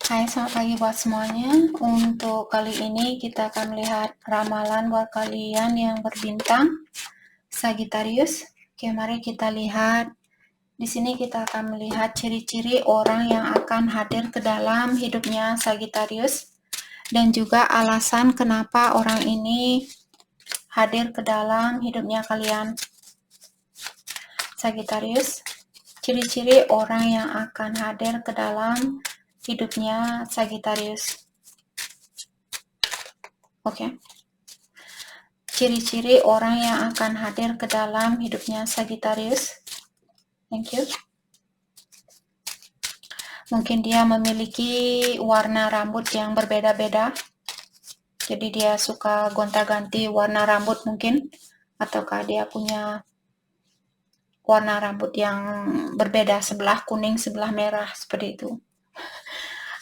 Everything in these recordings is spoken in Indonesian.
Hai, selamat pagi buat semuanya. Untuk kali ini kita akan melihat ramalan buat kalian yang berbintang Sagittarius. Oke, mari kita lihat. Di sini kita akan melihat ciri-ciri orang yang akan hadir ke dalam hidupnya Sagittarius dan juga alasan kenapa orang ini hadir ke dalam hidupnya kalian Sagittarius. Ciri-ciri orang yang akan hadir ke dalam hidupnya Sagittarius. Oke. Ciri-ciri orang yang akan hadir ke dalam hidupnya Sagittarius. Thank you. Mungkin dia memiliki warna rambut yang berbeda-beda. Jadi dia suka gonta-ganti warna rambut mungkin. Ataukah dia punya warna rambut yang berbeda, sebelah kuning, sebelah merah, seperti itu.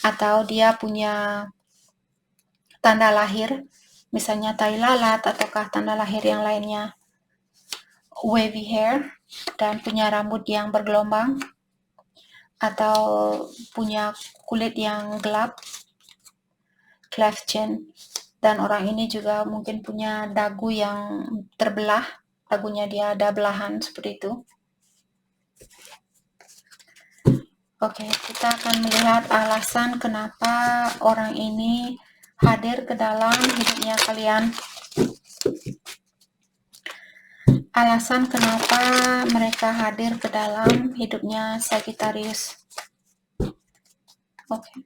Atau dia punya tanda lahir, misalnya tai lalat, ataukah tanda lahir yang lainnya. Wavy hair, dan punya rambut yang bergelombang, atau punya kulit yang gelap, cleft chin, dan orang ini juga mungkin punya dagu yang terbelah, dagunya dia ada belahan seperti itu. Oke, kita akan melihat alasan kenapa orang ini hadir ke dalam hidupnya kalian. Alasan kenapa mereka hadir ke dalam hidupnya Sagittarius. Oke.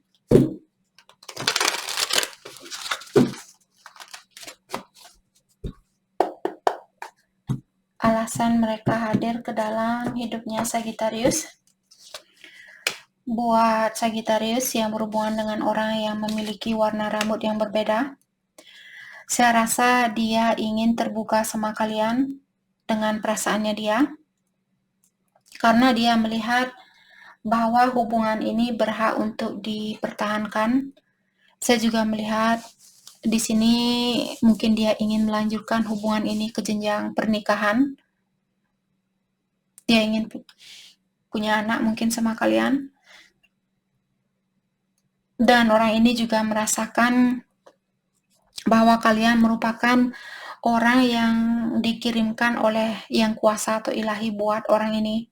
Alasan mereka hadir ke dalam hidupnya Sagittarius. Buat Sagittarius yang berhubungan dengan orang yang memiliki warna rambut yang berbeda, saya rasa dia ingin terbuka sama kalian dengan perasaannya dia, karena dia melihat bahwa hubungan ini berhak untuk dipertahankan. Saya juga melihat di sini mungkin dia ingin melanjutkan hubungan ini ke jenjang pernikahan. Dia ingin punya anak mungkin sama kalian. Dan orang ini juga merasakan bahwa kalian merupakan orang yang dikirimkan oleh yang kuasa atau ilahi buat orang ini.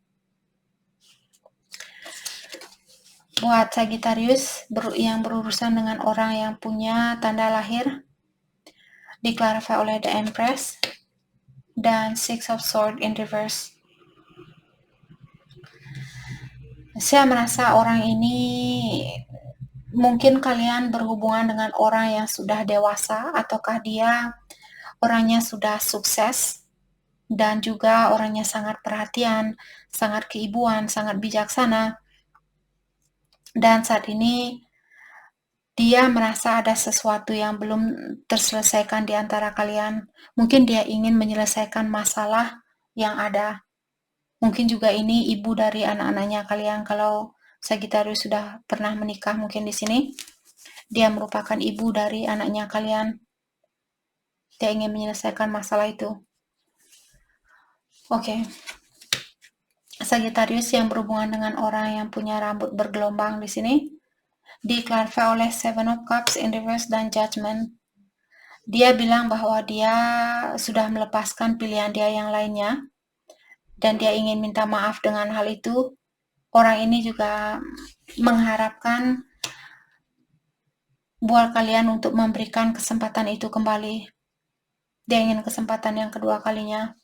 Buat Sagittarius yang berurusan dengan orang yang punya tanda lahir, diklarifikasi oleh The Empress dan Six of Swords in reverse. Saya merasa orang ini mungkin kalian berhubungan dengan orang yang sudah dewasa, ataukah dia orangnya sudah sukses dan juga orangnya sangat perhatian, sangat keibuan, sangat bijaksana. Dan saat ini dia merasa ada sesuatu yang belum terselesaikan di antara kalian. Mungkin dia ingin menyelesaikan masalah yang ada. Mungkin juga ini ibu dari anak-anaknya kalian. Kalau Sagittarius sudah pernah menikah mungkin di sini, dia merupakan ibu dari anaknya kalian. Dia ingin menyelesaikan masalah itu. Oke. Sagittarius yang berhubungan dengan orang yang punya rambut bergelombang di sini, diklarifikasi oleh Seven of Cups in reverse dan Judgment. Dia bilang bahwa dia sudah melepaskan pilihan dia yang lainnya, dan dia ingin minta maaf dengan hal itu. Orang ini juga mengharapkan buat kalian untuk memberikan kesempatan itu kembali. Dia ingin kesempatan yang kedua kalinya.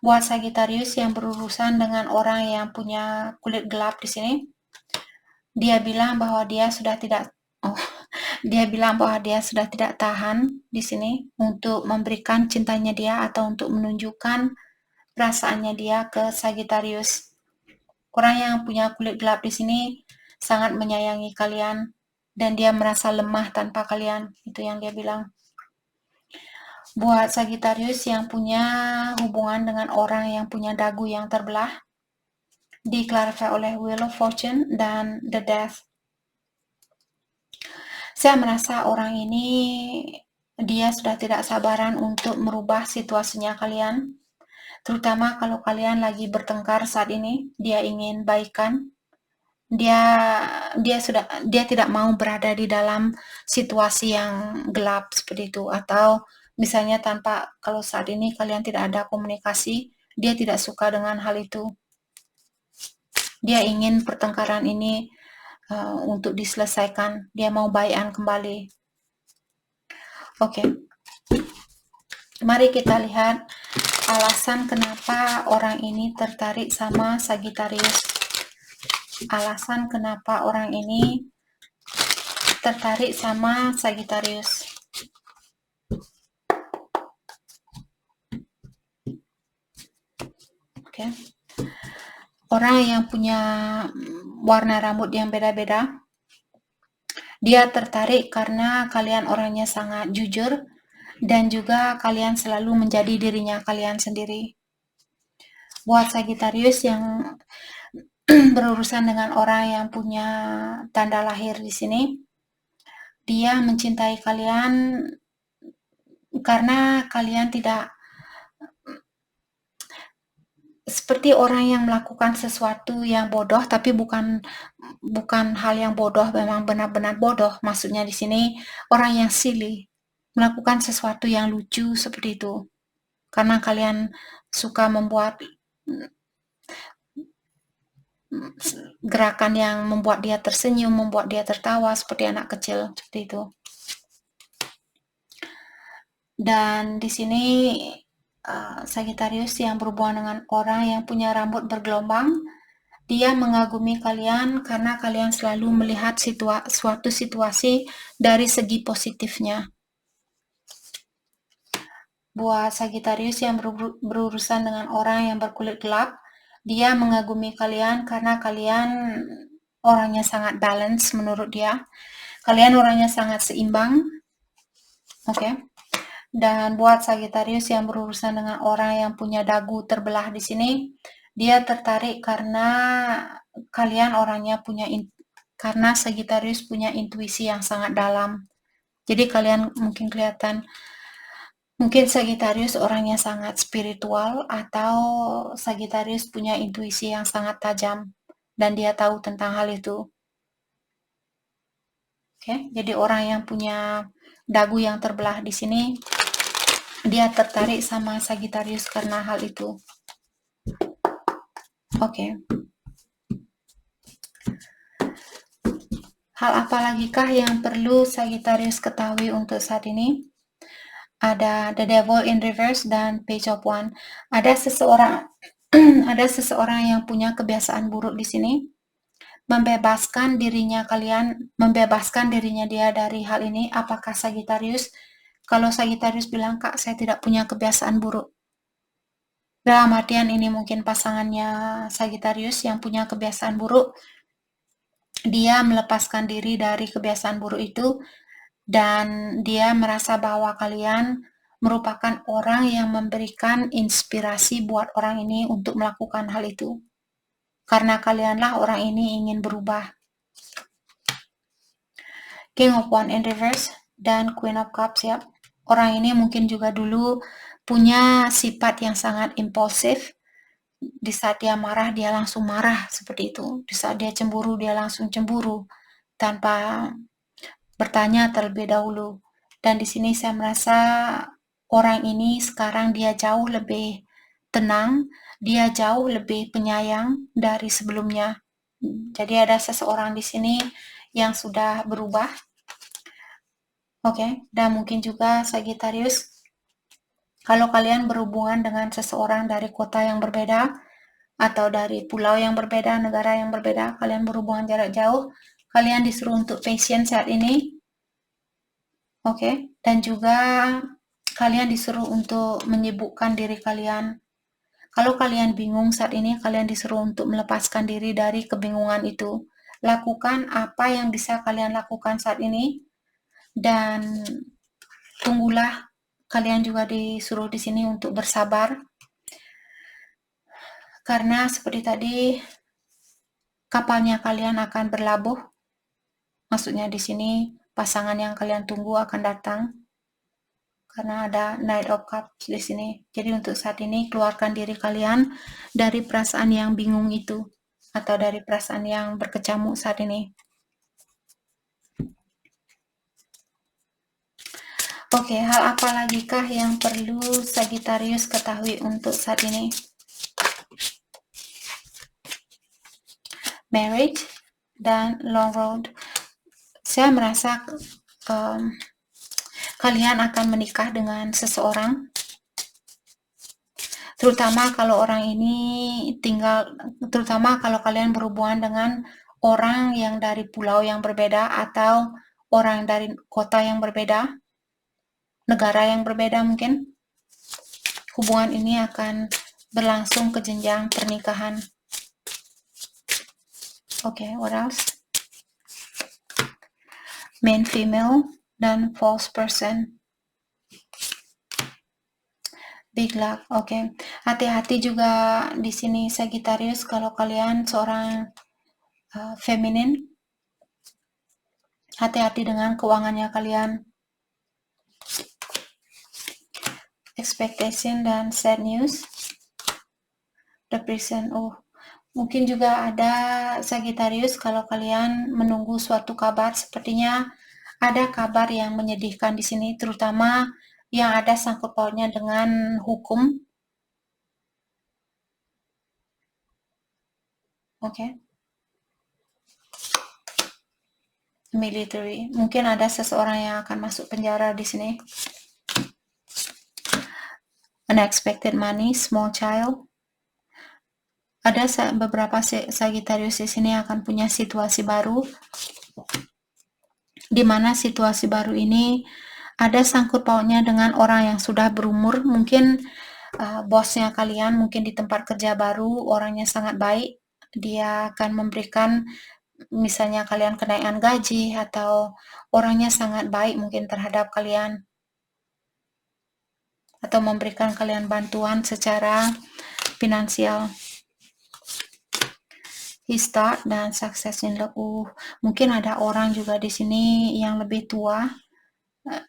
Buat Sagittarius yang berurusan dengan orang yang punya kulit gelap di sini, dia bilang bahwa dia sudah tidak tahan di sini untuk memberikan cintanya dia atau untuk menunjukkan perasaannya dia ke Sagittarius. Orang yang punya kulit gelap di sini sangat menyayangi kalian dan dia merasa lemah tanpa kalian. Itu yang dia bilang. Buat Sagittarius yang punya hubungan dengan orang yang punya dagu yang terbelah, diklarifikasi oleh Wheel of Fortune dan The Death. Saya merasa orang ini dia sudah tidak sabaran untuk merubah situasinya kalian. Terutama kalau kalian lagi bertengkar saat ini, dia ingin baikan dia tidak mau berada di dalam situasi yang gelap seperti itu, atau misalnya kalau saat ini kalian tidak ada komunikasi, dia tidak suka dengan hal itu. Dia ingin pertengkaran ini untuk diselesaikan. Dia mau baikan kembali. Oke. Mari kita lihat alasan kenapa orang ini tertarik sama Sagittarius. Alasan kenapa orang ini tertarik sama Sagittarius. Oke. Orang yang punya warna rambut yang beda-beda, dia tertarik karena kalian orangnya sangat jujur dan juga kalian selalu menjadi dirinya kalian sendiri. Buat Sagittarius yang berurusan dengan orang yang punya tanda lahir di sini, dia mencintai kalian karena kalian tidak seperti orang yang melakukan sesuatu yang bodoh, tapi bukan hal yang bodoh, memang benar-benar bodoh. Maksudnya di sini orang yang silly, melakukan sesuatu yang lucu seperti itu. Karena kalian suka membuat gerakan yang membuat dia tersenyum, membuat dia tertawa seperti anak kecil, seperti itu. Dan di sini Sagittarius yang berhubungan dengan orang yang punya rambut bergelombang, dia mengagumi kalian karena kalian selalu melihat suatu situasi dari segi positifnya. Buat Sagittarius yang berurusan dengan orang yang berkulit gelap, dia mengagumi kalian karena kalian orangnya sangat balance menurut dia. Kalian orangnya sangat seimbang. Oke. Dan buat Sagittarius yang berurusan dengan orang yang punya dagu terbelah di sini, dia tertarik karena kalian orangnya karena Sagittarius punya intuisi yang sangat dalam. Jadi kalian mungkin Sagittarius orangnya sangat spiritual, atau Sagittarius punya intuisi yang sangat tajam dan dia tahu tentang hal itu. Oke, jadi orang yang punya dagu yang terbelah di sini, dia tertarik sama Sagittarius karena hal itu. Oke. Hal apa lagikah yang perlu Sagittarius ketahui untuk saat ini? Ada The Devil in Reverse dan Page of Wands. Ada seseorang yang punya kebiasaan buruk di sini, membebaskan dirinya dia dari hal ini. Apakah Sagittarius? Kalau Sagittarius bilang, Kak, saya tidak punya kebiasaan buruk. Dalam artian ini mungkin pasangannya Sagittarius yang punya kebiasaan buruk, dia melepaskan diri dari kebiasaan buruk itu, dan dia merasa bahwa kalian merupakan orang yang memberikan inspirasi buat orang ini untuk melakukan hal itu. Karena kalianlah orang ini ingin berubah. King of Wands in Reverse dan Queen of Cups, ya. Orang ini mungkin juga dulu punya sifat yang sangat impulsif. Di saat dia marah, dia langsung marah seperti itu. Di saat dia cemburu, dia langsung cemburu tanpa bertanya terlebih dahulu. Dan di sini saya merasa orang ini sekarang dia jauh lebih tenang, dia jauh lebih penyayang dari sebelumnya. Jadi ada seseorang di sini yang sudah berubah. Oke, dan mungkin juga Sagittarius, kalau kalian berhubungan dengan seseorang dari kota yang berbeda, atau dari pulau yang berbeda, negara yang berbeda, kalian berhubungan jarak jauh, kalian disuruh untuk patient saat ini. Oke, dan juga kalian disuruh untuk menyibukkan diri kalian. Kalau kalian bingung saat ini, kalian disuruh untuk melepaskan diri dari kebingungan itu. Lakukan apa yang bisa kalian lakukan saat ini, dan tunggulah. Kalian juga disuruh di sini untuk bersabar, karena seperti tadi, kapalnya kalian akan berlabuh. Maksudnya di sini pasangan yang kalian tunggu akan datang, karena ada Knight of Cups di sini. Jadi untuk saat ini keluarkan diri kalian dari perasaan yang bingung itu. atau dari perasaan yang berkecamuk saat ini. Oke, hal apa lagi kah yang perlu Sagittarius ketahui untuk saat ini? Marriage dan long road. Saya merasa kalian akan menikah dengan seseorang, terutama kalau orang ini terutama kalau kalian berhubungan dengan orang yang dari pulau yang berbeda atau orang dari kota yang berbeda, negara yang berbeda mungkin. Hubungan ini akan berlangsung ke jenjang pernikahan. Oke, what else? Male, female, dan false person. Big luck, oke. Hati-hati juga di sini Sagittarius kalau kalian seorang feminin. Hati-hati dengan keuangannya kalian. Expectation dan sad news. Depression, mungkin juga ada Sagittarius kalau kalian menunggu suatu kabar, sepertinya ada kabar yang menyedihkan di sini, terutama yang ada sangkut pautnya dengan hukum. Oke. Military. Mungkin ada seseorang yang akan masuk penjara di sini. Unexpected money, small child. Ada beberapa Sagittarius di sini akan punya situasi baru, di mana situasi baru ini ada sangkut pautnya dengan orang yang sudah berumur. Mungkin bosnya kalian, mungkin di tempat kerja baru, orangnya sangat baik. Dia akan memberikan, misalnya kalian kenaikan gaji, atau orangnya sangat baik mungkin terhadap kalian, atau memberikan kalian bantuan secara finansial. His start dan success in love. Mungkin ada orang juga di sini yang lebih tua.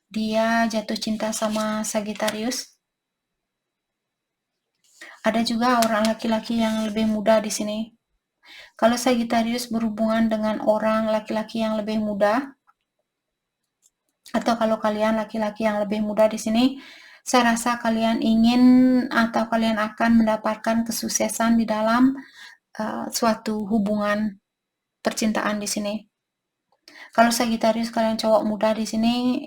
Dia jatuh cinta sama Sagittarius. Ada juga orang laki-laki yang lebih muda di sini. Kalau Sagittarius berhubungan dengan orang laki-laki yang lebih muda, atau kalau kalian laki-laki yang lebih muda di sini, saya rasa kalian ingin atau kalian akan mendapatkan kesuksesan di dalam suatu hubungan percintaan di sini. Kalau Sagittarius kalian cowok muda di sini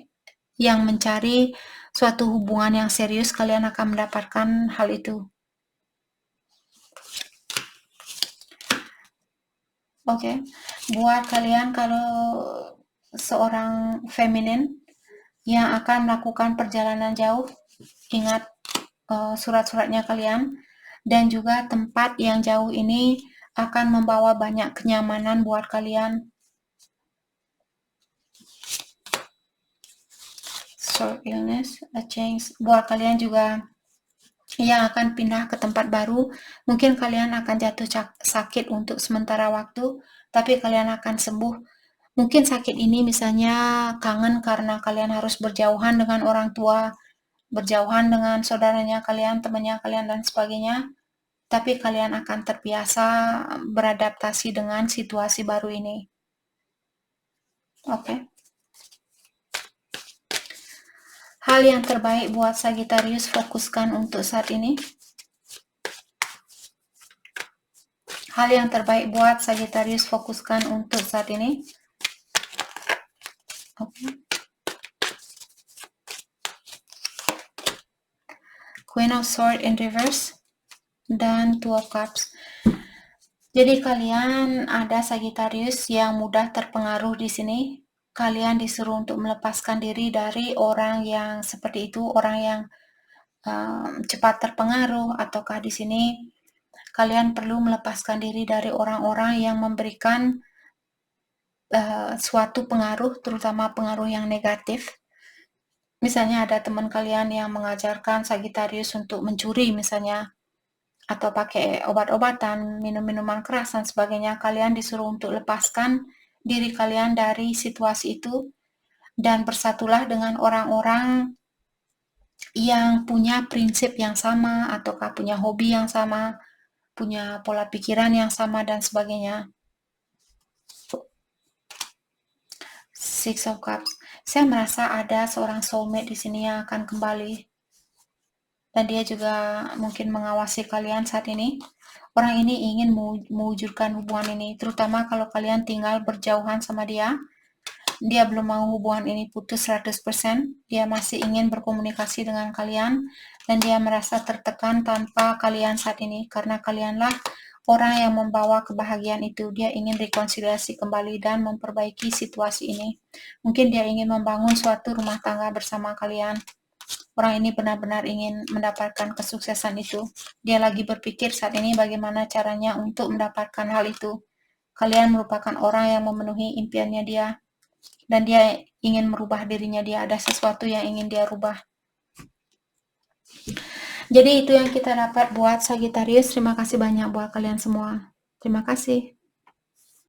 yang mencari suatu hubungan yang serius, kalian akan mendapatkan hal itu. Oke, buat kalian kalau seorang feminin yang akan melakukan perjalanan jauh, ingat surat-suratnya kalian, dan juga tempat yang jauh ini akan membawa banyak kenyamanan buat kalian. Short illness, a change. Buat kalian juga yang akan pindah ke tempat baru, mungkin kalian akan jatuh sakit untuk sementara waktu, tapi kalian akan sembuh. Mungkin sakit ini misalnya kangen karena kalian harus berjauhan dengan orang tua, berjauhan dengan saudaranya kalian, temannya kalian, dan sebagainya. Tapi kalian akan terbiasa beradaptasi dengan situasi baru ini. Oke. Hal yang terbaik buat Sagittarius fokuskan untuk saat ini. Hal yang terbaik buat Sagittarius fokuskan untuk saat ini. Oke. Queen of Swords in reverse dan Two of Cups. Jadi kalian ada Sagittarius yang mudah terpengaruh di sini. Kalian disuruh untuk melepaskan diri dari orang yang seperti itu, orang yang cepat terpengaruh, ataukah di sini kalian perlu melepaskan diri dari orang-orang yang memberikan suatu pengaruh, terutama pengaruh yang negatif. Misalnya ada teman kalian yang mengajarkan Sagittarius untuk mencuri misalnya, atau pakai obat-obatan, minum-minuman keras dan sebagainya. Kalian disuruh untuk lepaskan diri kalian dari situasi itu dan bersatulah dengan orang-orang yang punya prinsip yang sama ataukah punya hobi yang sama, punya pola pikiran yang sama dan sebagainya. Six of Cups. Saya merasa ada seorang soulmate di sini yang akan kembali. Dan dia juga mungkin mengawasi kalian saat ini. Orang ini ingin mewujudkan hubungan ini, terutama kalau kalian tinggal berjauhan sama dia. Dia belum mau hubungan ini putus 100%. Dia masih ingin berkomunikasi dengan kalian. Dan dia merasa tertekan tanpa kalian saat ini. Karena kalianlah orang yang membawa kebahagiaan itu. Dia ingin rekonsiliasi kembali dan memperbaiki situasi ini. Mungkin dia ingin membangun suatu rumah tangga bersama kalian. Orang ini benar-benar ingin mendapatkan kesuksesan itu. Dia lagi berpikir saat ini bagaimana caranya untuk mendapatkan hal itu. Kalian merupakan orang yang memenuhi impiannya dia. Dan dia ingin merubah dirinya dia. Ada sesuatu yang ingin dia rubah. Jadi itu yang kita dapat buat Sagittarius. Terima kasih banyak buat kalian semua. Terima kasih.